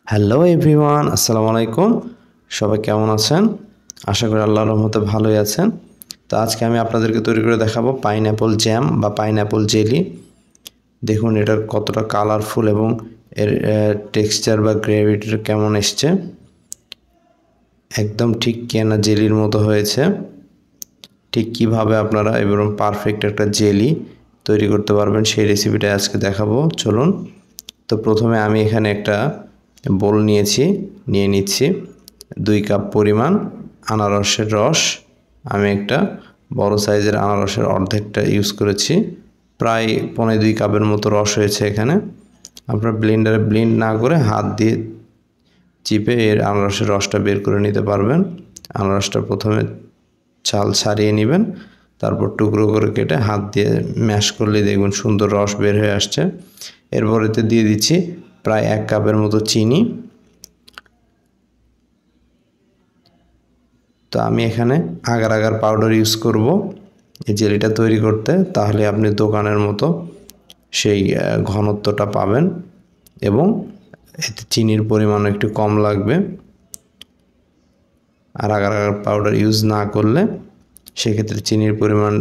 Hello everyone, আসসালামু আলাইকুম। সবাই কেমন আছেন? আশা করি আল্লাহর রহমতে ভালোই আছেন। তো আজকে আমি আপনাদেরকে তৈরি করে দেখাবো পাইনঅ্যাপল জ্যাম বা পাইনঅ্যাপল জেলি। দেখুন এটা কতটা কালারফুল এবং এর টেক্সচার বা গ্রেভিটা কেমন এসছে। একদম ঠিক কেনা জেলির মতো হয়েছে। ঠিক কিভাবে আপনারা এরকম পারফেক্ট একটা জেলি তৈরি করতে পারবেন সেই রেসিপিটা আজকে দেখাবো। চলুন। তো প্রথমে আমি এখানে একটা বোল নিয়ে নিচ্ছি 2 কাপ পরিমাণ আনারসের রস। আমি একটা বড় সাইজের আনারসের অর্ধেকটা ইউজ করেছি, প্রায় 1.25 কাপের মতো রস হয়েছে এখানে। আপনারা ব্লেন্ডারে ব্লেন্ড না করে হাত দিয়ে চিপে এর আনারসের রসটা বের করে নিতে পারবেন। আনারসটা প্রথমে ছাল ছাড়িয়ে নেবেন, তারপর টুকরো করে কেটে হাত দিয়ে ম্যাশ করলে দেখবেন সুন্দর রস বের হয়ে আসছে। এরপরেতে দিয়ে দিচ্ছি প্রায় 1 কাপের মতো চিনি। তো আমি এখানে আগার আগার পাউডার ইউজ করব এই জেলিটা তৈরি করতে, তাহলে আপনি দোকানের মতো সেই ঘনত্বটা পাবেন এবং এতে চিনির পরিমাণও একটু কম লাগবে। আর আগার আগার পাউডার ইউজ না করলে সেক্ষেত্রে চিনির পরিমাণ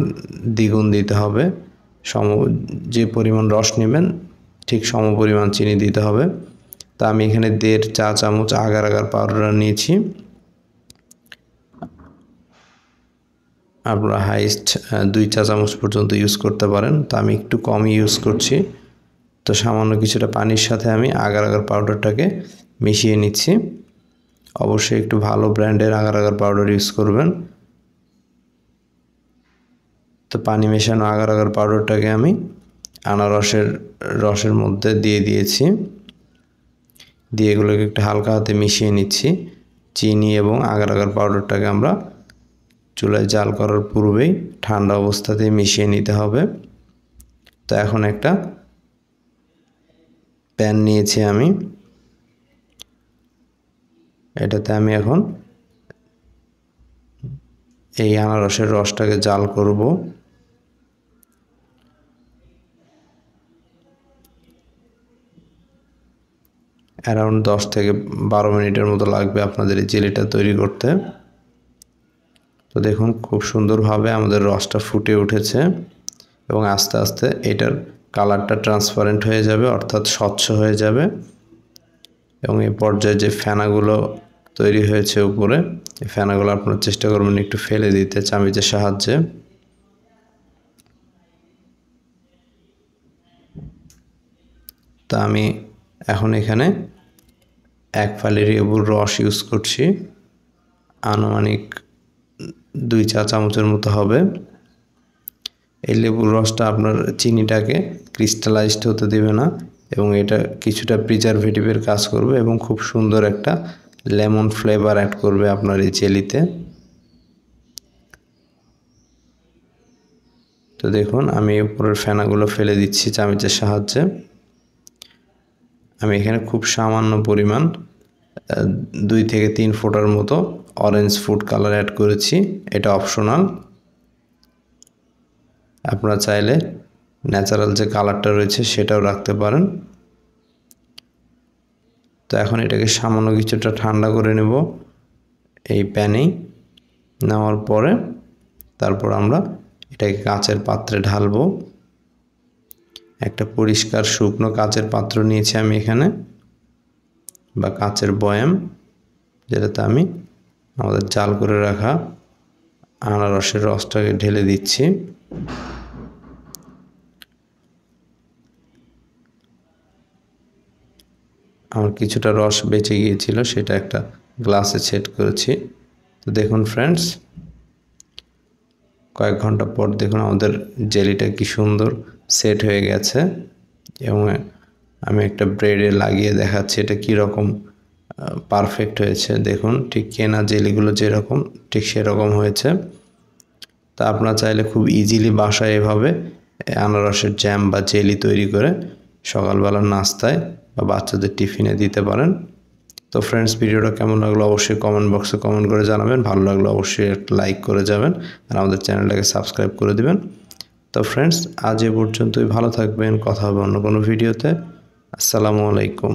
দ্বিগুণ দিতে হবে। যে পরিমাণ রস নেবেন ঠিক সম পরিমাণ চিনি দিতে হবে। তা আমি এখানে 1.5 চা চামচ আগার আগার পাউডার নিয়েছি। আপনারা হাইস্ট 2 চা চামচ পর্যন্ত ইউজ করতে পারেন, তো আমি একটু কমই ইউজ করছি। তো সামান্য কিছুটা পানির সাথে আমি আগার আগার পাউডারটাকে মিশিয়ে নিচ্ছি। অবশ্যই একটু ভালো ব্র্যান্ডের আগার আগার পাউডার ইউজ করবেন। তো পানি মেশানো আগার আগার পাউডারটাকে আমি আনারসের রসের মধ্যে দিয়ে দিয়েছি। দিয়ে এগুলোকে একটু হালকা হাতে মিশিয়ে নিচ্ছি। চিনি এবং আগার আগার পাউডারটাকে আমরা চুলায় জাল করার পূর্বেই ঠান্ডা অবস্থাতেই মিশিয়ে নিতে হবে। তো এখন একটা প্যান নিয়েছি আমি, এটাতে আমি এখন এই আনারসের রসটাকে জাল করব। অ্যারাউন্ড 10 থেকে 12 মিনিটের মতো লাগবে আপনাদের এই জেলিটা তৈরি করতে। তো দেখুন খুব সুন্দরভাবে আমাদের রসটা ফুটে উঠেছে এবং আস্তে আস্তে এটার কালারটা ট্রান্সপারেন্ট হয়ে যাবে, অর্থাৎ স্বচ্ছ হয়ে যাবে। এবং এই পর্যায়ে যে ফেনাগুলো তৈরি হয়েছে উপরে, এই ফেনাগুলো আপনারা চেষ্টা করবেন একটু ফেলে দিতে চামচের সাহায্যে। তা আমি এখন এখানে 1 ফালি লেবুর রস ইউজ করছি, আনুমানিক 2 চা চামচের মতো হবে। এই লেবুর রসটা আপনার চিনিটাকে ক্রিস্টালাইজড হতে দেবে না এবং এটা কিছুটা প্রিজারভেটিভের কাজ করবে এবং খুব সুন্দর একটা লেমন ফ্লেভার অ্যাড করবে আপনার এই জেলিতে। তো দেখুন আমি উপরের ফেনাগুলো ফেলে দিচ্ছি চামচের সাহায্যে। আমি এখানে খুব সামান্য পরিমাণ 2 থেকে 3 ফোঁটার মতো অরেঞ্জ ফুড কালার অ্যাড করেছি, এটা অপশনাল। আপনারা চাইলে ন্যাচারাল যে কালারটা রয়েছে সেটাও রাখতে পারেন। তো এখন এটাকে সামান্য কিছুটা ঠান্ডা করে নেব এই প্যানেই। নেওয়ার পরে তারপর আমরা এটাকে কাচের পাত্রে ঢালবো। একটা পরিষ্কার শুকনো কাচের পাত্র নিয়েছি আমি এখানে, বা কাচের বয়াম, যেটাতে আমি আমাদের জাল করে রাখা আনারসের রসটাকে ঢেলে দিচ্ছি। আমার কিছুটা রস বেঁচে গিয়েছিল, সেটা একটা গ্লাসে সেট করেছি। তো দেখুন ফ্রেন্ডস, কয়েক ঘন্টা পর দেখুন আমাদের জেলিটা কি সুন্দর সেট হয়ে গেছে এবং আমি একটা ব্রেডে লাগিয়ে দেখাচ্ছি এটা কীরকম পারফেক্ট হয়েছে। দেখুন ঠিক কেনা জেলিগুলো যেরকম ঠিক সেরকম হয়েছে। তা আপনারা চাইলে খুব ইজিলি বাসায় এভাবে আনারসের জ্যাম বা জেলি তৈরি করে সকালবেলার নাস্তায় বা বাচ্চাদের টিফিনে দিতে পারেন। তো ফ্রেন্ডস, ভিডিওটা কেমন লাগলো অবশ্যই কমেন্ট বক্সে কমেন্ট করে জানাবেন। ভালো লাগলো অবশ্যই একটা লাইক করে যাবেন আর আমাদের চ্যানেলটাকে সাবস্ক্রাইব করে দিবেন। তো ফ্রেন্ডস, আজ এ পর্যন্তই। ভালো থাকবেন, কথা হবে অন্য কোনো ভিডিওতে। আসসালামু আলাইকুম।